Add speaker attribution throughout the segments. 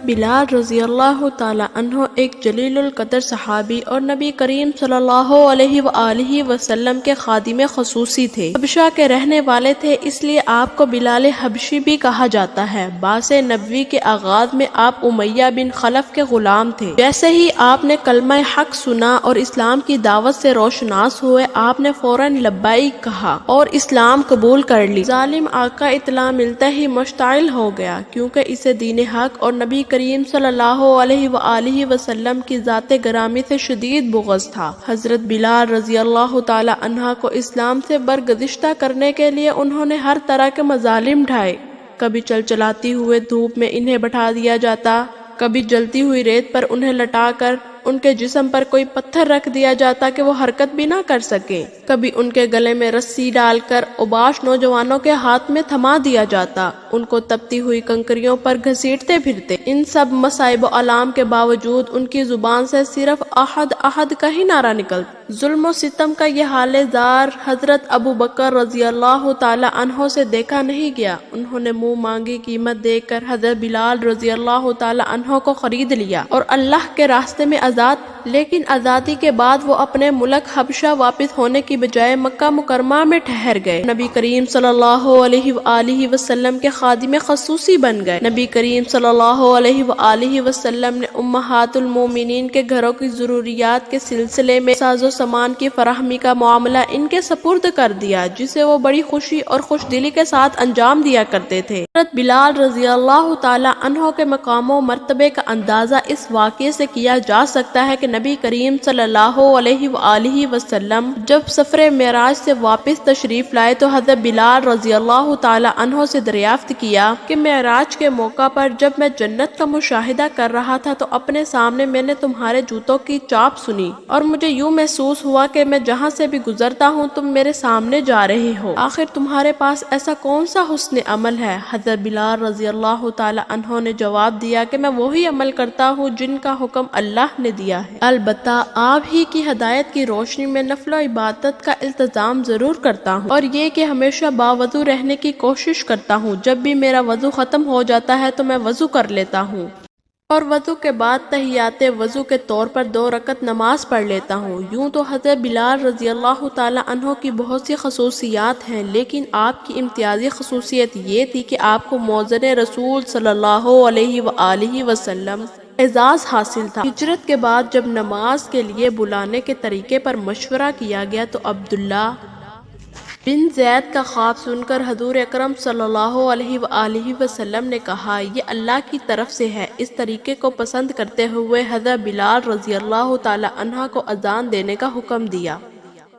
Speaker 1: بلال رضی اللہ تعالی عنہ ایک جلیل القدر صحابی اور نبی کریم صلی اللہ علیہ وآلہ وسلم کے خادم خصوصی تھے۔ حبشہ کے رہنے والے تھے، اس لیے آپ کو بلال حبشی بھی کہا جاتا ہے۔ بعث نبوی کے آغاز میں آپ امیہ بن خلف کے غلام تھے۔ جیسے ہی آپ نے کلمہ حق سنا اور اسلام کی دعوت سے روشناس ہوئے، آپ نے فوراً لبیک کہا اور اسلام قبول کر لی۔ ظالم آقا اطلاع ملتے ہی مشتعل ہو گیا، کیونکہ اسے دین حق اور نبی کریم صلی اللہ علیہ وآلہ وسلم کی ذات گرامی سے شدید بغض تھا۔ حضرت بلال رضی اللہ تعالی عنہ کو اسلام سے برگزشتہ کرنے کے لیے انہوں نے ہر طرح کے مظالم ڈھائے۔ کبھی چلچلاتی ہوئے دھوپ میں انہیں بٹھا دیا جاتا، کبھی جلتی ہوئی ریت پر انہیں لٹا کر ان کے جسم پر کوئی پتھر رکھ دیا جاتا کہ وہ حرکت بھی نہ کر سکیں، کبھی ان کے گلے میں رسی ڈال کر اوباش نوجوانوں کے ہاتھ میں تھما دیا جاتا، ان کو تپتی ہوئی کنکریوں پر گھسیٹتے پھرتے۔ ان سب مصائب و آلام کے باوجود ان کی زبان سے صرف احد احد کا ہی نعرہ نکلتا۔ ظلم و ستم کا یہ حال زار حضرت ابو بکر رضی اللہ تعالی عنہ سے دیکھا نہیں گیا۔ انہوں نے منہ مانگی قیمت دے کر حضرت بلال رضی اللہ تعالی عنہ کو خرید لیا اور اللہ کے راستے میں لیکن آزادی کے بعد وہ اپنے ملک حبشہ واپس ہونے کی بجائے مکہ مکرمہ میں ٹھہر گئے۔ نبی کریم صلی اللہ علیہ وآلہ وسلم کے خادم خصوصی بن گئے۔ نبی کریم صلی اللہ علیہ وآلہ وسلم نے امہات المومنین کے گھروں کی ضروریات کے سلسلے میں ساز و سامان کی فراہمی کا معاملہ ان کے سپرد کر دیا، جسے وہ بڑی خوشی اور خوش دلی کے ساتھ انجام دیا کرتے تھے۔ حضرت بلال رضی اللہ تعالی عنہ کے مقام و مرتبے کا اندازہ اس واقعے سے کیا جا سکتا ہے کہ نبی کریم صلی اللہ علیہ وآلہ وسلم جب سفر معراج سے واپس تشریف لائے تو حضرت بلال رضی اللہ تعالی عنہ سے دریافت کیا کہ معراج کے موقع پر جب میں جنت کا مشاہدہ کر رہا تھا تو اپنے سامنے میں نے تمہارے جوتوں کی چاپ سنی اور مجھے یوں محسوس ہوا کہ میں جہاں سے بھی گزرتا ہوں تم میرے سامنے جا رہے ہو۔ آخر تمہارے پاس ایسا کون سا حسن عمل ہے؟ حضرت بلال رضی اللہ تعالی عنہ نے جواب دیا کہ میں وہی عمل کرتا ہوں جن کا حکم اللہ نے دیا ہے، البتہ آپ ہی کی ہدایت کی روشنی میں نفل و عبادت کا التزام ضرور کرتا ہوں، اور یہ کہ ہمیشہ باوضو رہنے کی کوشش کرتا ہوں۔ جب بھی میرا وضو ختم ہو جاتا ہے تو میں وضو کر لیتا ہوں اور وضو کے بعد تحیات وضو کے طور پر 2 رکعت نماز پڑھ لیتا ہوں۔ یوں تو حضرت بلال رضی اللہ تعالی عنہ کی بہت سی خصوصیات ہیں، لیکن آپ کی امتیازی خصوصیت یہ تھی کہ آپ کو مؤذن رسول صلی اللہ علیہ وآلہ وسلم اعزاز حاصل تھا۔ ہجرت کے بعد جب نماز کے لیے بلانے کے طریقے پر مشورہ کیا گیا تو عبداللہ بن زید کا خواب سن کر حضور اکرم صلی اللہ علیہ وآلہ وسلم نے کہا یہ اللہ کی طرف سے ہے۔ اس طریقے کو پسند کرتے ہوئے حضرت بلال رضی اللہ تعالی عنہ کو اذان دینے کا حکم دیا۔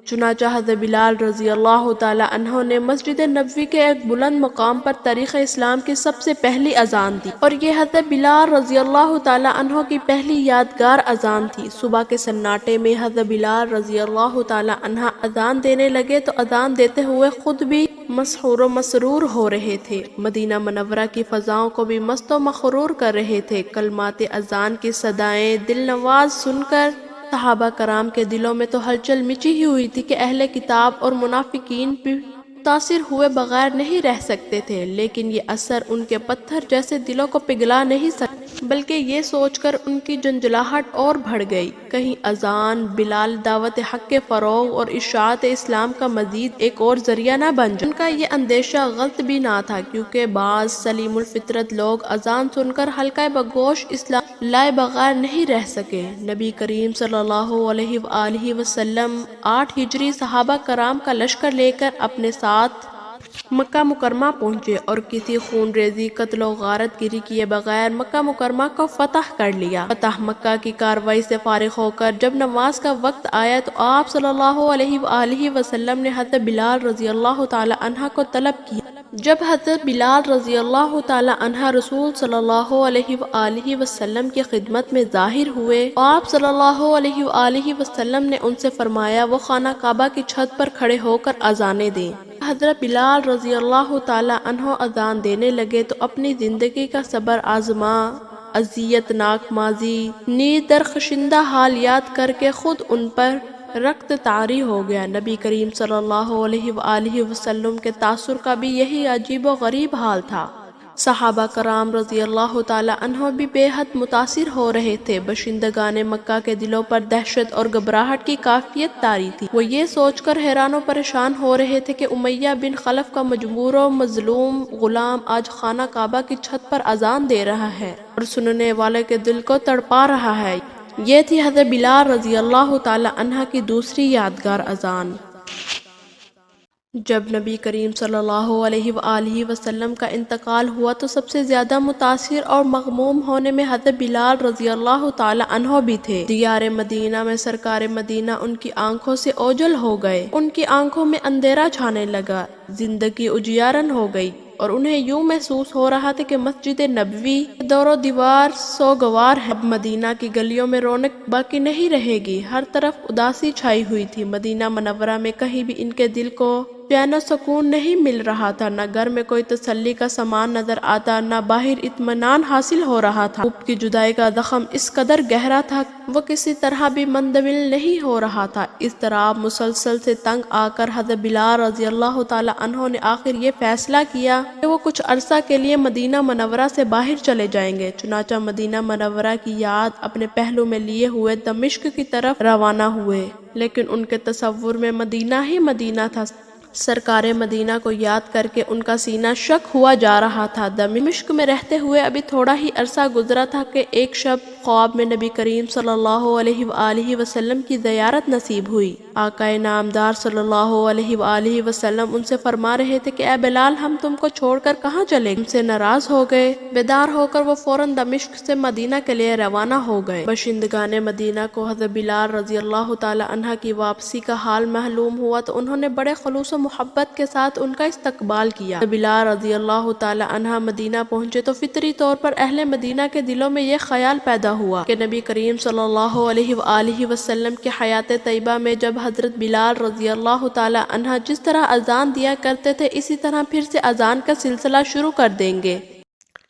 Speaker 1: چنانچہ حضرت بلال رضی اللہ تعالی عنہ نے مسجد نبوی کے ایک بلند مقام پر تاریخ اسلام کی سب سے پہلی اذان دی، اور یہ حضرت بلال رضی اللہ تعالی عنہ کی پہلی یادگار اذان تھی۔ صبح کے سناٹے میں حضرت بلال رضی اللہ تعالی عنہ اذان دینے لگے تو اذان دیتے ہوئے خود بھی مسحور و مسرور ہو رہے تھے، مدینہ منورہ کی فضاؤں کو بھی مست و مسحور کر رہے تھے۔ کلمات اذان کی صدائیں دل نواز سن کر صحابہ کرام کے دلوں میں تو ہلچل مچی ہی ہوئی تھی کہ اہل کتاب اور منافقین بھی متاثر ہوئے بغیر نہیں رہ سکتے تھے، لیکن یہ اثر ان کے پتھر جیسے دلوں کو پگھلا نہیں سکتا، بلکہ یہ سوچ کر ان کی جنجلاہٹ اور بڑھ گئی، کہیں اذان بلال دعوت حق کے فروغ اور اشاعت اسلام کا مزید ایک اور ذریعہ نہ بن جائے۔ ان کا یہ اندیشہ غلط بھی نہ تھا، کیونکہ بعض سلیم الفطرت لوگ اذان سن کر حلقہ بگوش اسلام لائے بغیر نہیں رہ سکے۔ نبی کریم صلی اللہ علیہ وآلہ وسلم 8 ہجری صحابہ کرام کا لشکر لے کر اپنے ساتھ مکہ مکرمہ پہنچے اور کسی خون ریزی قتل و غارت گری کیے بغیر مکہ مکرمہ کو فتح کر لیا۔ فتح مکہ کی کاروائی سے فارغ ہو کر جب نماز کا وقت آیا تو آپ صلی اللہ علیہ وآلہ وسلم نے حضرت بلال رضی اللہ تعالی عنہ کو طلب کیا۔ جب حضرت بلال رضی اللہ تعالی عنہ رسول صلی اللہ علیہ وآلہ وسلم کی خدمت میں ظاہر ہوئے، آپ صلی اللہ علیہ وآلہ وسلم نے ان سے فرمایا وہ خانہ کعبہ کی چھت پر کھڑے ہو کر اذانیں دیں۔ حضرت بلال رضی اللہ تعالی عنہ اذان دینے لگے تو اپنی زندگی کا صبر آزما، اذیت ناک ماضی، نیز درخشندہ حال یاد کر کے خود ان پر رخت طاری ہو گیا۔ نبی کریم صلی اللہ علیہ وآلہ وسلم کے تاثر کا بھی یہی عجیب و غریب حال تھا۔ صحابہ کرام رضی اللہ تعالی عنہ بھی بے حد متاثر ہو رہے تھے۔ باشندگان مکہ کے دلوں پر دہشت اور گھبراہٹ کی کیفیت طاری تھی۔ وہ یہ سوچ کر حیران و پریشان ہو رہے تھے کہ امیہ بن خلف کا مجبور و مظلوم غلام آج خانہ کعبہ کی چھت پر اذان دے رہا ہے اور سننے والے کے دل کو تڑپا رہا ہے۔ یہ تھی حضرت بلال رضی اللہ تعالی عنہ کی دوسری یادگار اذان۔ جب نبی کریم صلی اللہ علیہ وآلہ وسلم کا انتقال ہوا تو سب سے زیادہ متاثر اور مغموم ہونے میں حضرت بلال رضی اللہ تعالی عنہ بھی تھے۔ دیار مدینہ میں سرکار مدینہ ان کی آنکھوں سے اوجھل ہو گئے، ان کی آنکھوں میں اندھیرا چھانے لگا، زندگی اجیارن ہو گئی اور انہیں یوں محسوس ہو رہا تھا کہ مسجد نبوی دور و دیوار سوگوار ہے۔ اب مدینہ کی گلیوں میں رونق باقی نہیں رہے گی، ہر طرف اداسی چھائی ہوئی تھی۔ مدینہ منورہ میں کہیں بھی ان کے دل کو چین و سکون نہیں مل رہا تھا، نہ گھر میں کوئی تسلی کا سامان نظر آتا، نہ باہر اطمینان حاصل ہو رہا تھا۔ حب کی جدائی کا زخم اس قدر گہرا تھا وہ کسی طرح بھی مندمل نہیں ہو رہا تھا۔ اس طرح مسلسل سے تنگ آ کر حضرت بلال رضی اللہ تعالی عنہ نے آخر یہ فیصلہ کیا کہ وہ کچھ عرصہ کے لیے مدینہ منورہ سے باہر چلے جائیں گے۔ چنانچہ مدینہ منورہ کی یاد اپنے پہلو میں لیے ہوئے دمشق کی طرف روانہ ہوئے، لیکن ان کے تصور میں مدینہ ہی مدینہ تھا۔ سرکار مدینہ کو یاد کر کے ان کا سینہ شک ہوا جا رہا تھا۔ دمشق میں رہتے ہوئے ابھی تھوڑا ہی عرصہ گزرا تھا کہ ایک شب خواب میں نبی کریم صلی اللہ علیہ وآلہ وسلم کی زیارت نصیب ہوئی۔ آقا نامدار صلی اللہ علیہ وآلہ وسلم ان سے فرما رہے تھے کہ اے بلال، ہم تم کو چھوڑ کر کہاں چلے؟ ہم سے ناراض ہو گئے؟ بیدار ہو کر وہ فوراً دمشق سے مدینہ کے لیے روانہ ہو گئے۔ باشندگان مدینہ کو حضرت بلال رضی اللہ تعالی عنہ کی واپسی کا حال معلوم ہوا تو انہوں نے بڑے خلوص و محبت کے ساتھ ان کا استقبال کیا۔ بلال رضی اللہ تعالی عنہ مدینہ پہنچے تو فطری طور پر اہل مدینہ کے دلوں میں یہ خیال پیدا ہوا کہ نبی کریم صلی اللہ علیہ وآلہ وسلم کے حیات طیبہ میں جب حضرت بلال رضی اللہ تعالی عنہ جس طرح اذان دیا کرتے تھے اسی طرح پھر سے اذان کا سلسلہ شروع کر دیں گے۔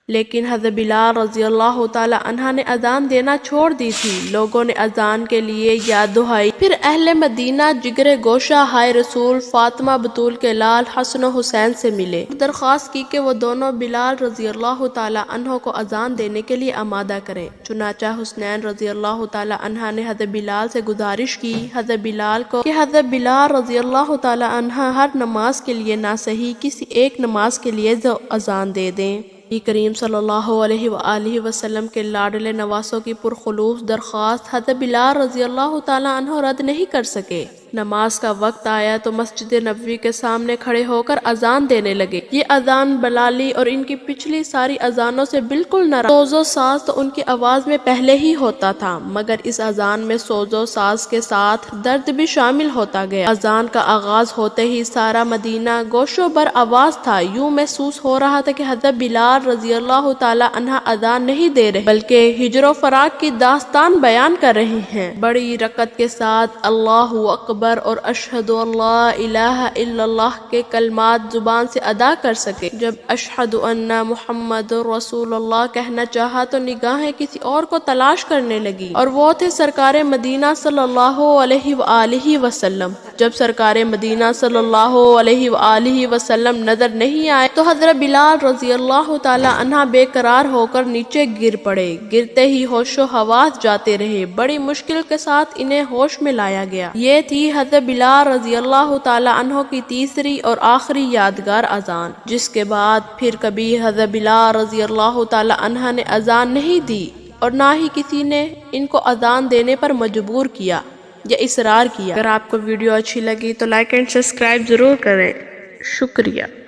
Speaker 1: لیکن حضرت بلال رضی اللہ تعالی عنہ نے اذان دینا چھوڑ دی تھی۔ لوگوں نے اذان کے لیے یاد دہائی، پھر اہل مدینہ جگر گوشہ ہائے رسول فاطمہ بطول کے لال حسن و حسین سے ملے، درخواست کی کہ وہ دونوں بلال رضی اللہ تعالی عنہ کو اذان دینے کے لیے آمادہ کریں۔ چنانچہ حسنین رضی اللہ تعالی عنہ نے حضرت بلال سے گزارش کی حضرت بلال کو کہ حضرت بلال رضی اللہ تعالی عنہ ہر نماز کے لیے نہ صحیح کسی ایک نماز کے لیے اذان دے دیں۔ نبی کریم صلی اللہ علیہ وآلہ وسلم کے لاڈلے نواسوں کی پرخلوص درخواست حضرت بلال رضی اللہ تعالی عنہ رد نہیں کر سکے۔ نماز کا وقت آیا تو مسجد نبوی کے سامنے کھڑے ہو کر اذان دینے لگے۔ یہ اذان بلالی اور ان کی پچھلی ساری اذانوں سے بالکل نہ سوز و ساز تو ان کی آواز میں پہلے ہی ہوتا تھا، مگر اس اذان میں سوز و ساز کے ساتھ درد بھی شامل ہوتا گیا۔ اذان کا آغاز ہوتے ہی سارا مدینہ گوش و بر آواز تھا، یوں محسوس ہو رہا تھا کہ حضرت بلال رضی اللہ تعالی عنہ اذان نہیں دے رہے بلکہ ہجر و فراق کی داستان بیان کر رہے ہیں۔ بڑی رکعت کے ساتھ اللہ اکبر اور اشہد اللہ الہ الا اللہ کے کلمات زبان سے ادا کر سکے۔ جب اشہد ان محمد رسول اللہ کہنا چاہا تو نگاہیں کسی اور کو تلاش کرنے لگی اور وہ تھے سرکار مدینہ صلی اللہ علیہ وآلہ وسلم۔ جب سرکار مدینہ صلی اللہ علیہ وآلہ وسلم نظر نہیں آئے تو حضرت بلال رضی اللہ تعالی عنہ بے قرار ہو کر نیچے گر پڑے۔ گرتے ہی ہوش و حواس جاتے رہے، بڑی مشکل کے ساتھ انہیں ہوش میں لایا گیا۔ یہ تھی حضرت بلال رضی اللہ تعالی عنہ کی تیسری اور آخری یادگار اذان، جس کے بعد پھر کبھی حضرت بلال رضی اللہ تعالی عنہ نے اذان نہیں دی اور نہ ہی کسی نے ان کو اذان دینے پر مجبور کیا یا اصرار کیا۔ اگر آپ کو ویڈیو اچھی لگی تو لائک اینڈ سبسکرائب ضرور کریں۔ شکریہ۔